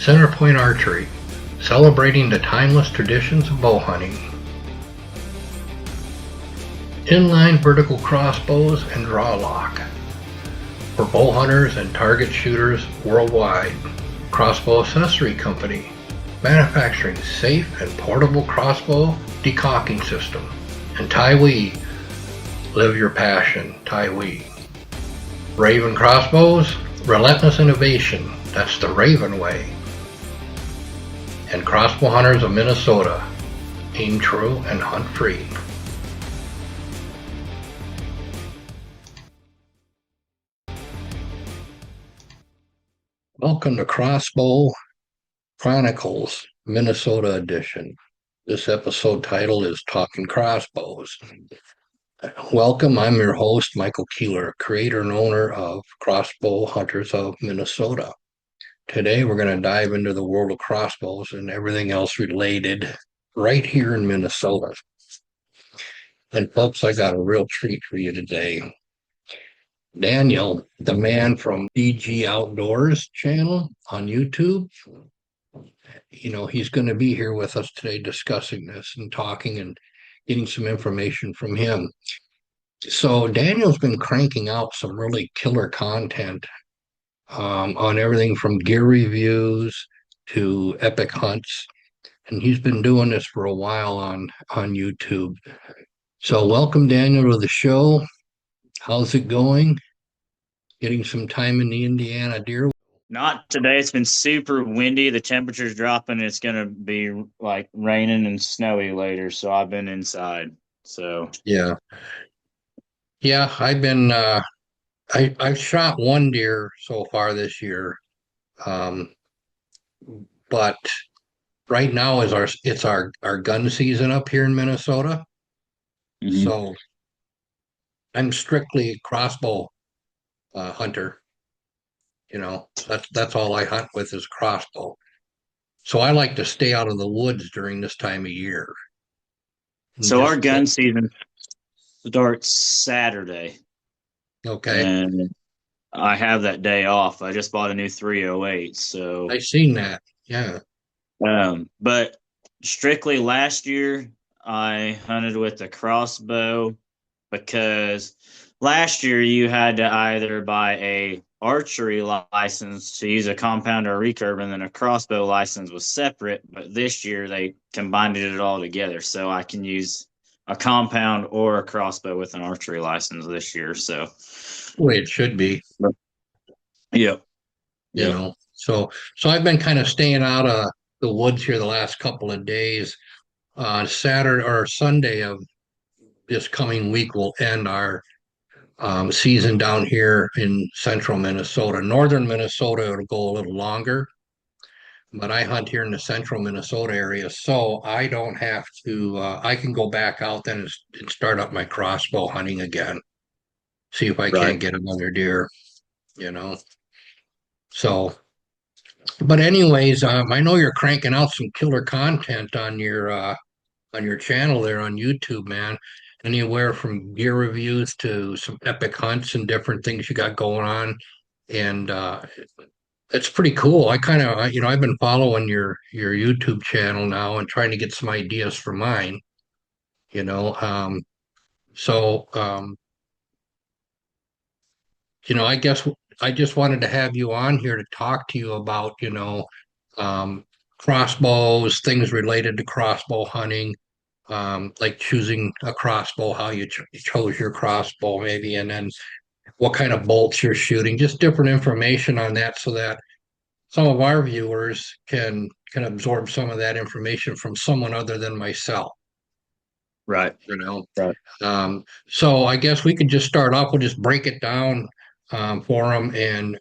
Centerpoint Archery, celebrating the timeless traditions of bow hunting. Inline vertical crossbows and draw lock. For bow hunters and target shooters worldwide, Crossbow Accessory Company, manufacturing safe and portable crossbow decocking system. And Taiwee, live your passion, Taiwee. Raven Crossbows, relentless innovation, that's the Raven way. And Crossbow Hunters of Minnesota, aim true and hunt free. Welcome to Crossbow Chronicles, Minnesota edition. This episode title is Talking Crossbows. Welcome, I'm your host, Michael Keeler, creator and owner of Crossbow Hunters of Minnesota. Today we're going to dive into the world of crossbows and everything else related right here in Minnesota. And folks, I got a real treat for you today. Daniel, the man from DG Outdoors channel on YouTube, he's going to be here with us today discussing this and talking and getting some information from him. So Daniel's been cranking out some really killer content on everything from gear reviews to epic hunts. And he's been doing this for a while on YouTube. So welcome, Daniel, to the show. How's it going? Getting some time in the Indiana deer? Not today. It's been super windy. The temperature's dropping. It's going to be like raining and snowy later. So I've been inside. So Yeah. I've been I've shot one deer so far this year. But right now it's our gun season up here in Minnesota. So I'm strictly crossbow hunter. That's all I hunt with is crossbow. So I like to stay out of the woods during this time of year. So our gun season starts Saturday. Okay. And I have that day off. I just bought a new 308. So I've seen that. Yeah. But strictly last year I hunted with the crossbow because last year you had to either buy a archery license to use a compound or a recurve, and then a crossbow license was separate. But this year they combined it all together, so I can use a compound or a crossbow with an archery license this year. So, the way it should be. Yep. So I've been kind of staying out of the woods here the last couple of days. Saturday or Sunday of this coming week will end our season down here in central Minnesota. Northern Minnesota, it'll go a little longer, but I hunt here in the central Minnesota area, so I don't have to, I can go back out then and start up my crossbow hunting again, see if I can't get another deer, So, but anyways, I know you're cranking out some killer content on your channel there on YouTube, man. Anywhere from gear reviews to some epic hunts and different things you got going on, and it's pretty cool. I kind of, I've been following your YouTube channel now and trying to get some ideas for mine. You know, um, so I guess I just wanted to have you on here to talk to you about, um, crossbows, things related to crossbow hunting, like choosing a crossbow, how you chose your crossbow, maybe, and then what kind of bolts you're shooting, just different information on that, so that some of our viewers can absorb some of that information from someone other than myself. Right. Right. So I guess we could just start off. We'll just break it down for them, and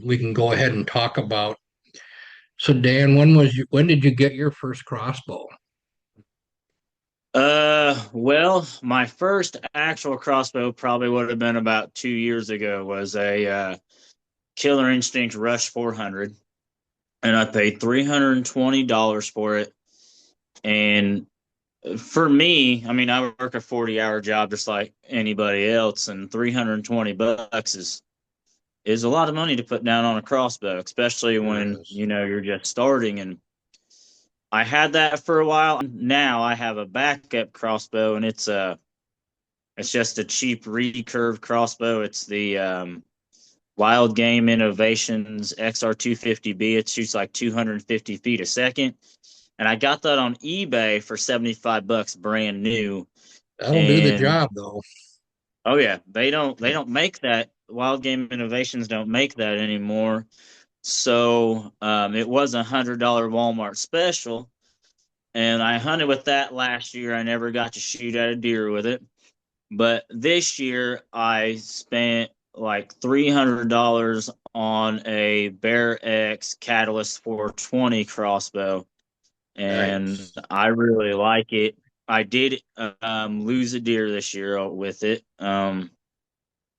we can go ahead and talk about. So Dan, when did you get your first crossbow? Well, my first actual crossbow probably would have been about 2 years ago. Was a Killer Instinct Rush 400, and I paid $320 for it. And for me, I mean, I work a 40-hour job just like anybody else, and $320 is is a lot of money to put down on a crossbow, especially There when is. you know you're just starting. And I had that for a while. Now I have a backup crossbow, and it's just a cheap recurve crossbow. It's the Wild Game Innovations XR250B. It shoots like 250 feet a second, and I got that on eBay for 75 bucks, brand new. That'll do the And job though. oh yeah, they don't make that. Wild Game Innovations don't make that anymore. So it was $100 Walmart special, and I hunted with that last year. I never got to shoot at a deer with it, but this year I spent like $300 on a Bear X Catalyst 420 crossbow, and Nice. I really like it. I did lose a deer this year with it.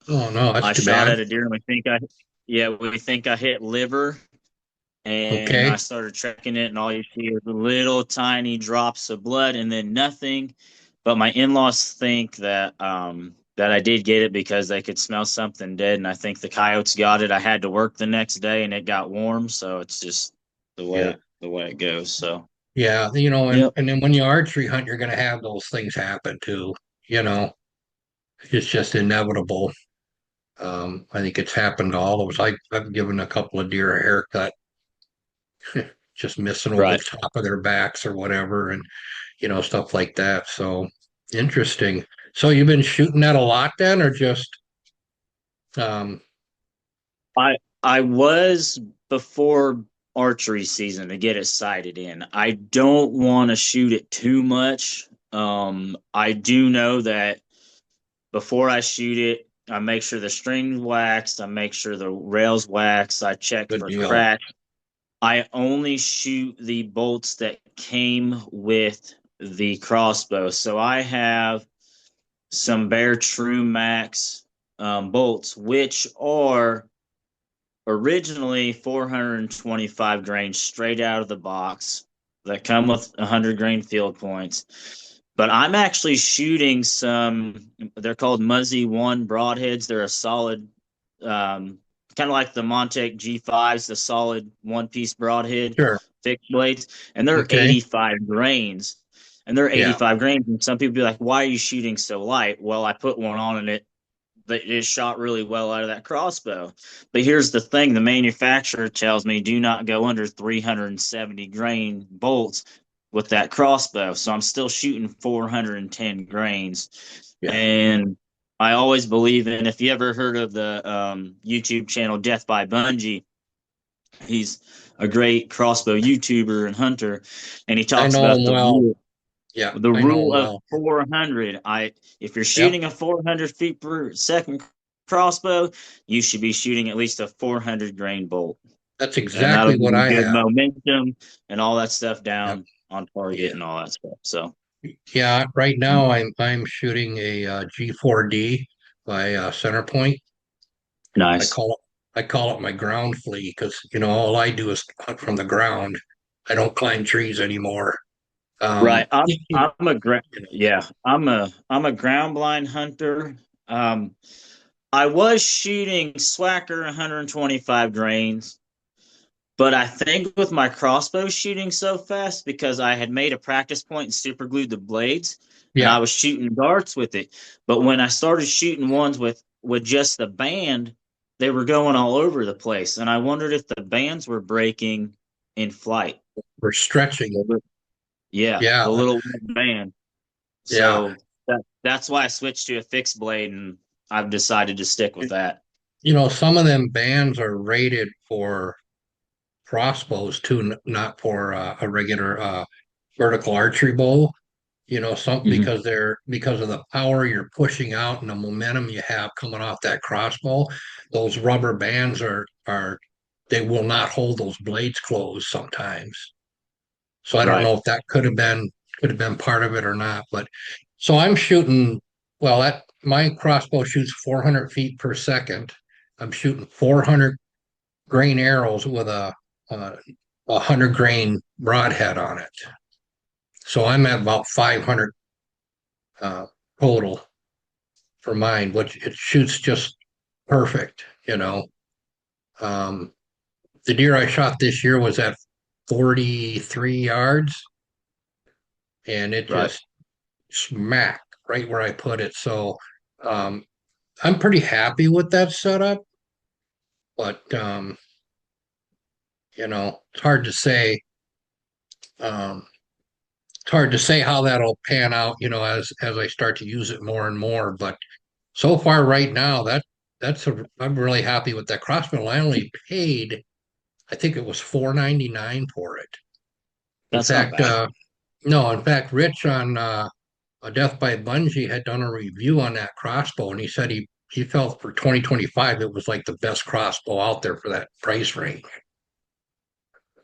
Oh no, that's I too shot bad. at a deer, and we think I hit liver, and I Okay. started checking it, and all you see is little tiny drops of blood, and then nothing. But my in-laws think that I did get it because they could smell something dead, and I think the coyotes got it. I had to work the next day, and it got warm, so it's just the Yeah. way the way it goes. So Yeah. yep, And then when you archery hunt, you're gonna have those things happen too. You know, it's just inevitable. I think it's happened to all of us. I've given a couple of deer a haircut, just missing over right. the top of their backs or whatever, and stuff like that. So interesting. So you've been shooting that a lot then, or just um, I was before archery season to get it sighted in. I don't want to shoot it too much. I do know that before I shoot it, I make sure the string's waxed. I make sure the rail's waxed. I check good for deal? cracks. I only shoot the bolts that came with the crossbow. So I have some Bear True Max bolts, which are originally 425 grain straight out of the box that come with 100 grain field points. But I'm actually shooting some, they're called Muzzy 1 broadheads. They're a solid, kind of like the Montec G5s, the solid one piece broadhead, Sure. fixed blades, and they're Okay. 85 grains. And they're Yeah. 85 grains. And some people be like, why are you shooting so light? Well, I put one on and it shot really well out of that crossbow. But here's the thing: the manufacturer tells me do not go under 370 grain bolts with that crossbow. So I'm still shooting 410 grains. Yeah. And I always believe in, if you ever heard of the YouTube channel Death by Bungie, he's a great crossbow YouTuber and hunter, and he I talks know about him well. Yeah, the I know rule him of well. 400. If you're Yep. shooting a 400 feet per second crossbow, you should be shooting at least a 400 grain bolt, That's and that'll exactly give what you I good have. momentum and all that stuff Yep. down on target Yeah. and all that stuff. So Yeah. Right now, I'm shooting a G4D by Center Point. I nice. call I call it my ground flea because all I do is hunt from the ground. I don't climb trees anymore. Right. You I'm a know, yeah. I'm a ground blind hunter. Um, I was shooting Swacker 125 grains. But I think with my crossbow shooting so fast because I had made a practice point and super glued the blades, and yeah, I was shooting darts with it. But when I started shooting ones with just the band, they were going all over the place, and I wondered if the bands were breaking in flight. we're stretching. Yeah, Yeah, the little band. yeah. So that's why I switched to a fixed blade, and I've decided to stick with that. Some of them bands are rated for crossbows too, not for a regular vertical archery bow. Some Mhm. because of the power you're pushing out and the momentum you have coming off that crossbow. Those rubber bands are they will not hold those blades closed sometimes. So I don't Right. know if that could have been part of it or not. But so I'm shooting. Well, that my crossbow shoots 400 feet per second. I'm shooting 400 grain arrows with a 100 grain broadhead on it. So I'm at about 500 uh, total for mine, which it shoots just perfect. Um, the deer I shot this year was at 43 yards, and it Right. just smacked right where I put it. So um, I'm pretty happy with that setup, but it's hard to say. Um, it's hard to say how that'll pan out, as I start to use it more and more. But so far, right now, I'm really happy with that crossbow. I only paid, I think it was 4.99 for it. In That's not fact, bad. no, in fact, Rich on a Death by Bungie had done a review on that crossbow, and he said he felt for 2025 it was like the best crossbow out there for that price range.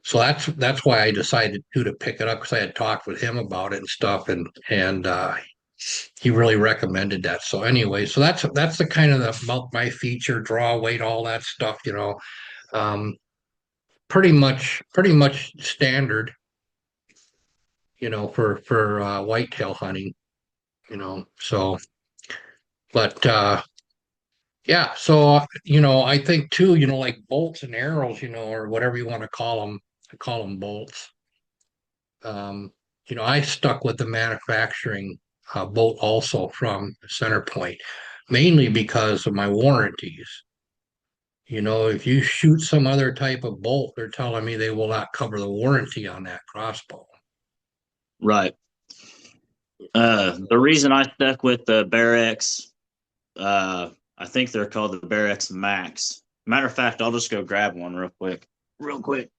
So that's why I decided to pick it up because I had talked with him about it and stuff, and he really recommended that. So anyway, so that's the kind of the about my feature, draw weight, all that stuff. Um, pretty much standard, for whitetail hunting. So, but yeah, so I think too, like bolts and arrows, or whatever you want to call them, I call them bolts. Um, I stuck with the manufacturing bolt also from Center Point, mainly because of my warranties. If you shoot some other type of bolt, they're telling me they will not cover the warranty on that crossbow. Right. The reason I stuck with the Bear X, I think they're called the Bear X Max. Matter of fact, I'll just go grab one real quick. Real quick.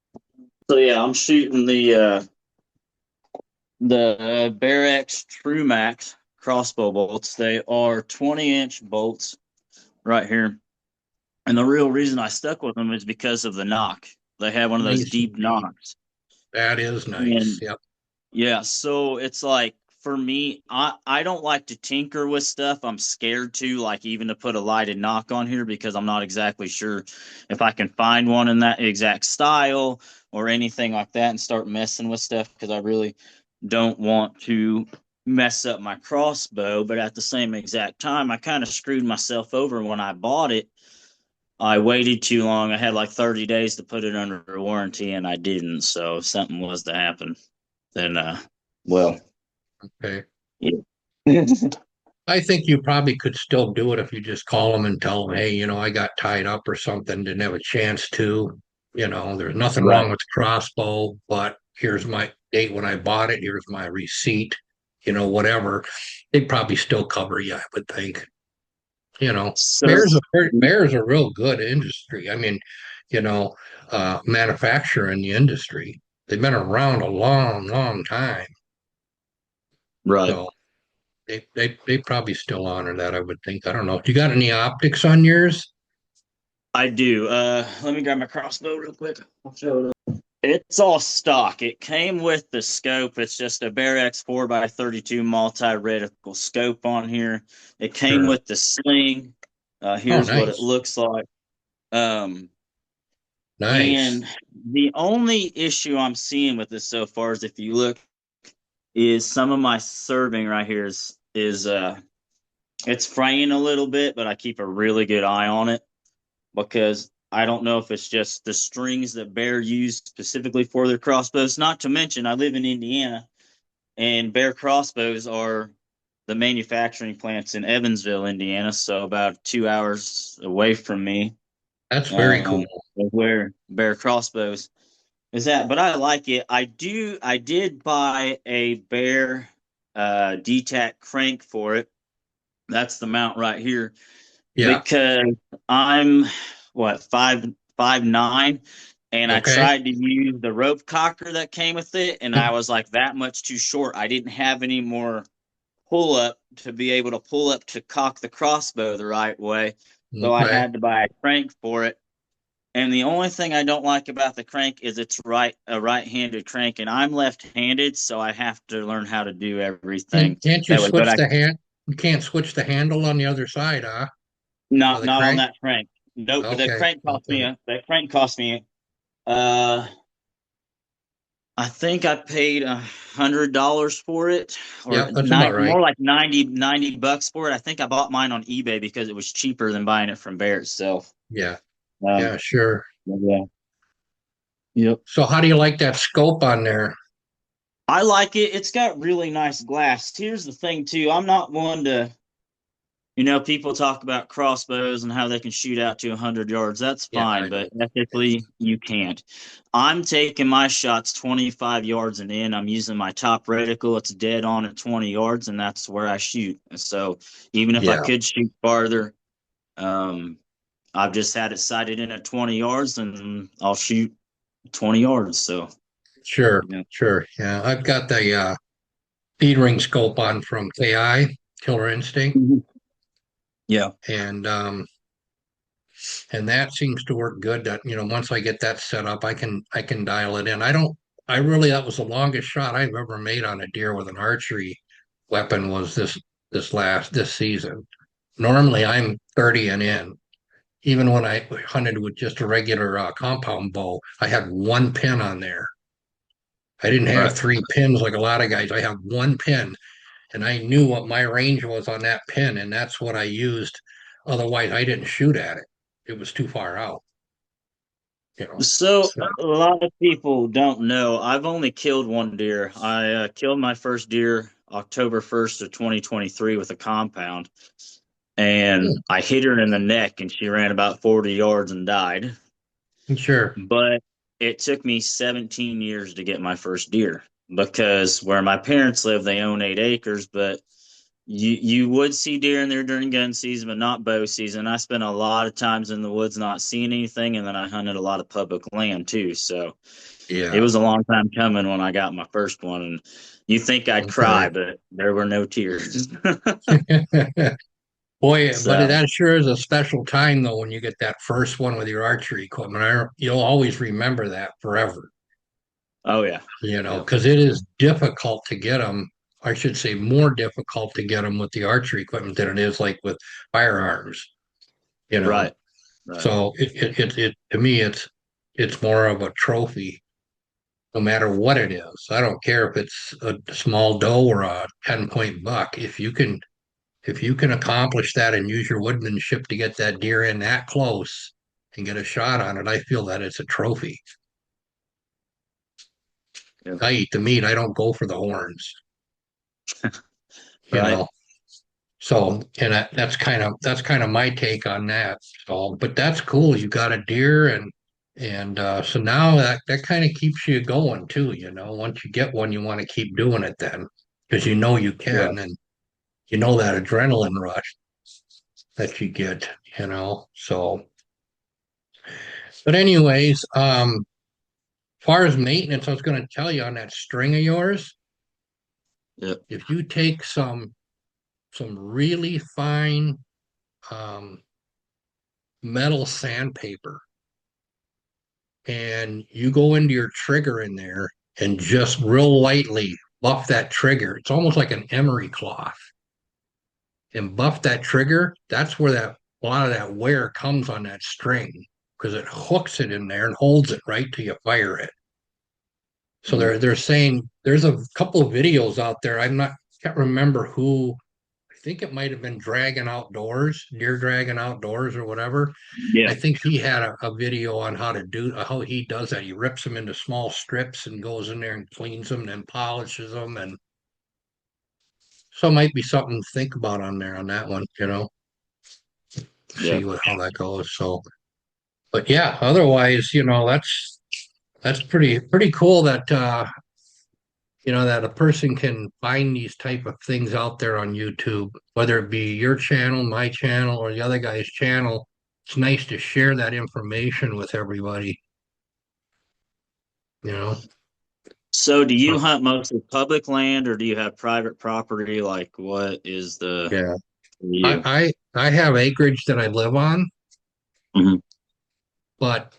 So yeah, I'm shooting the Bear X True Max crossbow bolts. They are 20-inch bolts right here. And the real reason I stuck with them is because of the knock. They have one of those Nice deep indeed. knocks. That is nice. And Yep. yeah, so it's like for me, I don't like to tinker with stuff. I'm scared to, like, even to put a lighted knock on here because I'm not exactly sure if I can find one in that exact style or anything like that and start messing with stuff because I really don't want to mess up my crossbow. But at the same exact time, I kind of screwed myself over when I bought it. I waited too long. I had like 30 days to put it under warranty and I didn't. So if something was to happen, then well, Okay. yeah. I think you probably could still do it if you just call them and tell them, hey, I got tied up or something, didn't have a chance to. There's nothing Right. wrong with the crossbow, but here's my date when I bought it. Here's my receipt, whatever. They'd probably still cover you, I would think. So Bear's a real good industry. I mean, manufacturer in the industry. They've been around a long, long time. right. So they probably still honor that, I would think. I don't know. You got any optics on yours? I do. Let me grab my crossbow real quick. I'll show it. It's all stock. It came with the scope. It's just a Bear X 4x32 multi-reticle scope on here. It came Sure. with the sling. Oh, Here's what it nice. looks like. Um, Nice. and the only issue I'm seeing with this so far is if you look, is some of my serving right here is it's fraying a little bit, but I keep a really good eye on it because I don't know if it's just the strings that Bear used specifically for their crossbows. Not to mention, I live in Indiana, and Bear crossbows are the manufacturing plants in Evansville, Indiana, so about 2 hours away from me, That's very cool. where Bear crossbows is that. But I like it. I did buy a Bear DTAC crank for it. That's the mount right here Yeah. because I'm what 5'9", and I Okay. tried to use the rope cocker that came with it, and I was like that much too short. I didn't have any more pull up to be able to pull up to cock the crossbow the right way, so I Okay. had to buy a crank for it. And the only thing I don't like about the crank is it's a right-handed crank, and I'm left-handed, so I have to learn how to do everything Can't you that way. But switch the hand? You can't switch the handle on the other side, huh? Of not the not on crank? that crank. Nope. Okay. Okay. That crank cost me. Uh, I think I paid $100 for it, or Yep, that's about right. more like 90 bucks for it. I think I bought mine on eBay because it was cheaper than buying it from Bear itself. Yeah. Um, Yeah, sure. yeah. Yep. So how do you like that scope on there? I like it. It's got really nice glass. Here's the thing, too. I'm not one to, people talk about crossbows and how they can shoot out to 100 yards. That's Yeah, I fine, know. but ethically, you can't. I'm taking my shots 25 yards and in. I'm using my top reticle. It's dead on at 20 yards, and that's where I shoot. So even if I Yeah, could shoot farther, um, I've just had it sighted in at 20 yards, and I'll shoot 20 yards. So, sure, yeah. sure. Yeah, I've got the feed ring scope on from KI, Killer Instinct, Mhm. Yeah. and that seems to work good. That once I get that set up, I can dial it in. I really that was the longest shot I've ever made on a deer with an archery weapon was this season. Normally I'm 30 and in. Even when I hunted with just a regular compound bow, I had one pin on there. I didn't have Right. three pins like a lot of guys. I have one pin, and I knew what my range was on that pin, and that's what I used. Otherwise, I didn't shoot at it. It was too far out, you know. So So, a lot of people don't know. I've only killed one deer. I killed my first deer October 1st of 2023 with a compound, and I hit her in the neck, and she ran about 40 yards and died. sure. But it took me 17 years to get my first deer because where my parents live, they own 8 acres, but you would see deer in there during gun season, but not bow season. I spent a lot of times in the woods not seeing anything, and then I hunted a lot of public land too. So it Yeah. was a long time coming when I got my first one. And you think I'd Okay. cry, but there were no tears. Boy, but So, that sure is a special time though when you get that first one with your archery equipment. You'll always remember that forever. oh yeah, yep, Because it is difficult to get them. I should say more difficult to get them with the archery equipment than it is like with firearms, you know. right, right, So it to me it's more of a trophy, no matter what it is. I don't care if it's a small doe or a 10-point buck. If you can accomplish that and use your woodmanship to get that deer in that close and get a shot on it, I feel that it's a trophy. yep, I eat the meat. I don't go for the horns, you right. know. So, and that's kind of my take on that. So, but that's cool. You got a deer, and so now that kind of keeps you going too. Once you get one, you want to keep doing it then because you Yeah. can, and that adrenaline rush that you get. So, but anyways, far as maintenance, I was going to tell you on that string of yours, Yep. if you take some really fine um, metal sandpaper and you go into your trigger in there and just real lightly buff that trigger. It's almost like an emery cloth and buff that trigger. That's where a lot of that wear comes on that string because it hooks it in there and holds it right till you fire it. So Mhm. they're saying there's a couple of videos out there. Can't remember who. I think it might have been Dragon Outdoors, Deer Dragon Outdoors or whatever. Yeah. I think he had a video on how he does that. He rips them into small strips and goes in there and cleans them and then polishes them. And so it might be something to think about on there on that one, Yeah. see how that goes. So, but yeah, otherwise, that's pretty cool that a person can find these type of things out there on YouTube, whether it be your channel, my channel, or the other guy's channel. It's nice to share that information with everybody, you know. So, do you So, hunt mostly public land, or do you have private property? Like, what is the yeah, for you? I have acreage that I live on, Mhm. but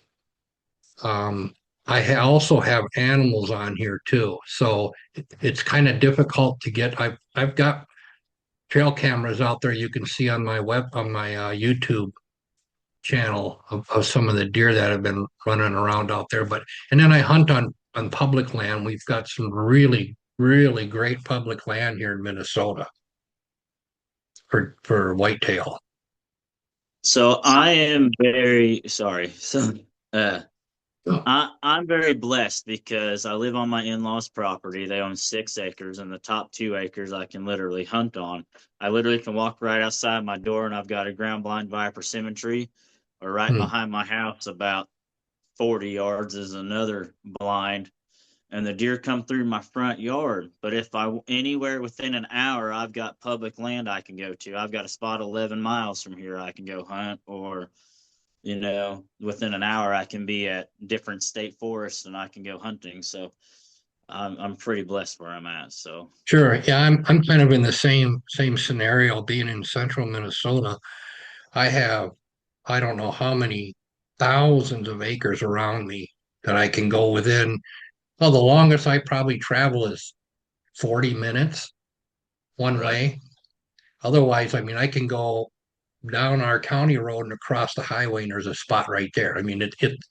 also have animals on here too. So it's kind of difficult to get. I've got trail cameras out there you can see on my YouTube channel of some of the deer that have been running around out there. And then I hunt on public land. We've got some really, really great public land here in Minnesota for whitetail. So I am very sorry. So uh I'm very blessed because I live on my in-laws' property. They own 6 acres, and the top 2 acres I can literally hunt on. I literally can walk right outside my door, and I've got a ground blind viper symmetry, or right Hmm. behind my house, about 40 yards, is another blind, and the deer come through my front yard. But if anywhere within an hour, I've got public land I can go to. I've got a spot 11 miles from here I can go hunt, or within an hour I can be at different state forests and I can go hunting. So I'm pretty blessed where I'm at. So Sure. Yeah, I'm kind of in the same scenario being in central Minnesota. I have I don't know how many thousands of acres around me that I can go within. Well, the longest I probably travel is 40 minutes one right, way. Otherwise, I mean, I can go down our county road and across the highway, and there's a spot right there. I mean,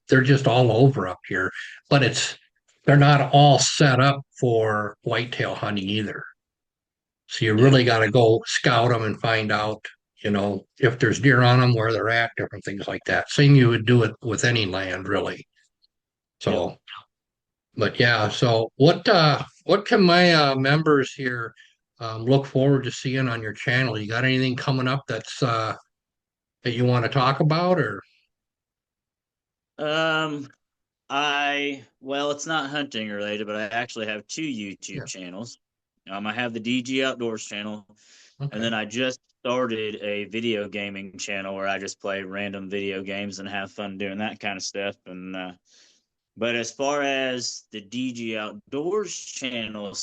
they're just all over up here, but they're not all set up for whitetail hunting either. So you yeah, really got to go scout them and find out, if there's deer on them, where they're at, different things like that. Same you would do it with any land, really. yep. So, but yeah, so what can my members here look forward to seeing on your channel? You got anything coming up that you want to talk about, or Um, it's not hunting related, but I actually have 2 YouTube yeah, channels. I have the DG Outdoors channel, and okay, then I just started a video gaming channel where I just play random video games and have fun doing that kind of stuff. And but as far as the DG Outdoors channel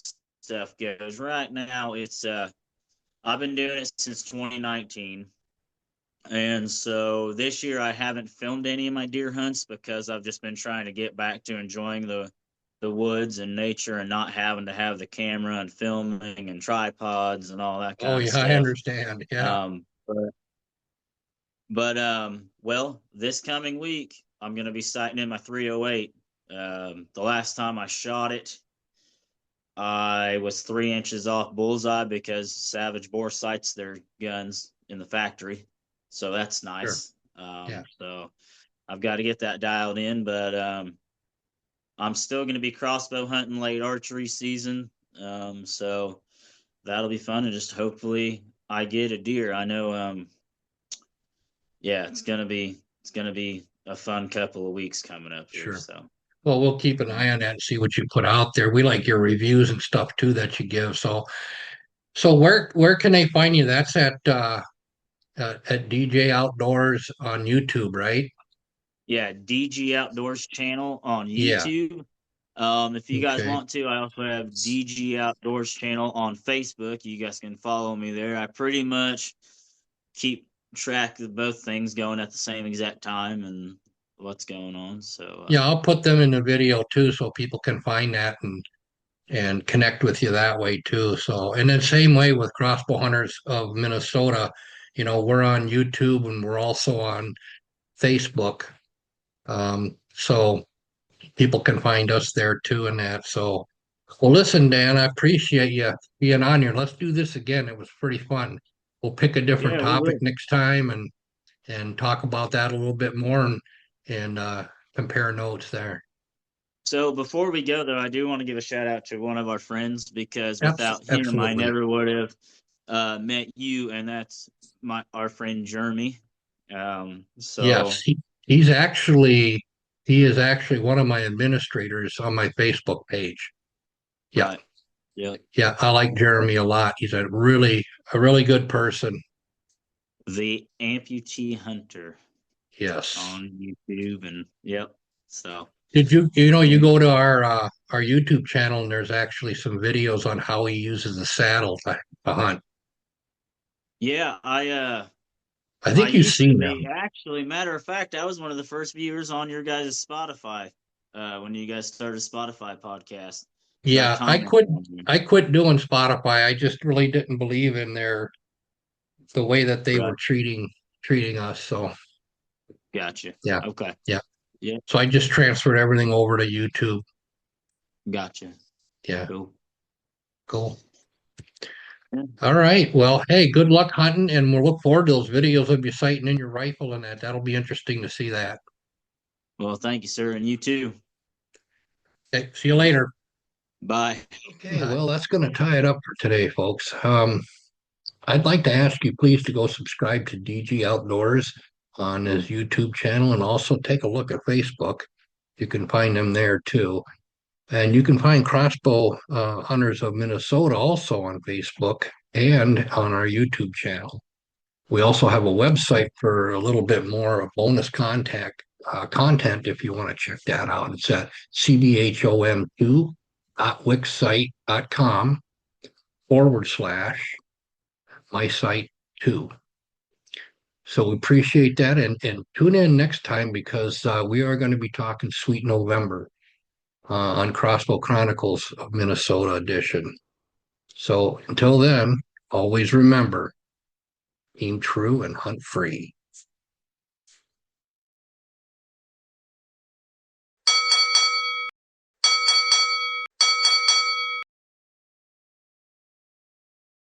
stuff goes, right now I've been doing it since 2019. And so this year I haven't filmed any of my deer hunts because I've just been trying to get back to enjoying the woods and nature and not having to have the camera and filming and tripods and all that oh kind of yeah, I stuff. understand, yeah, Um, well, this coming week I'm going to be sighting in my 308. The last time I shot it, I was 3 inches off bullseye because Savage Bore sights their guns in the factory, so that's sure, nice. yeah, So I've got to get that dialed in, but I'm still going to be crossbow hunting late archery season, so that'll be fun, and just hopefully I get a deer. I know, yeah, it's gonna be a fun couple of weeks coming up here. sure. So Well, we'll keep an eye on that and see what you put out there. We like your reviews and stuff too that you give. So where can they find you? That's at DJ Outdoors on YouTube, right? yeah, DG Outdoors channel on Yeah. YouTube. If you guys Okay. want to, I also have DG Outdoors channel on Facebook. You guys can follow me there. I pretty much keep track of both things going at the same exact time and what's going on. So, Yeah, I'll put them in the video too so people can find that and connect with you that way too. So, and then same way with Crossbow Hunters of Minnesota, we're on YouTube and we're also on Facebook. So people can find us there too and that. So, well, listen, Dan, I appreciate you being on here. Let's do this again. It was pretty fun. We'll pick a different yeah, we topic will. next time and talk about that a little bit more and compare notes there. So before we go, though, I do want to give a shout out to one of our friends because without him, I Absolutely. never would have met you, and that's our friend Jeremy. Yes, So he is actually one of my administrators on my Facebook page. Yeah. right, yep, Yeah, I like Jeremy a lot. He's a really good person. the amputee hunter Yes. on YouTube, and yep. So Did you yeah, go to our YouTube channel and there's actually some videos on how he uses the saddle to hunt. yeah, I I think you've used to seen be them. actually. Matter of fact, I was one of the first viewers on your guys' Spotify when you guys started Spotify podcast because I Yeah, I commented quit on you. I quit doing Spotify. I just really didn't believe in the way that they were Right, treating us. So gotcha. yeah, Okay, yeah. yeah, So I just transferred everything over to YouTube. gotcha. Yeah, Cool. cool. All right. Well, hey, good luck hunting, and we'll look forward to those videos of you sighting in your rifle and that. That'll be interesting to see that. Well, thank you, sir, and you too. Okay, see you later. Bye. Okay, well, that's going to tie it up for today, folks. I'd like to ask you please to go subscribe to DG Outdoors on his YouTube channel and also take a look at Facebook. You can find them there too. And you can find Crossbow Hunters of Minnesota also on Facebook and on our YouTube channel. We also have a website for a little bit more of bonus content if you want to check that out. It's at cbhom2.wixsite.com/my site too. So we appreciate that and tune in next time because we are going to be talking Sweet November on Crossbow Chronicles of Minnesota edition. So until then, always remember, aim true and hunt free.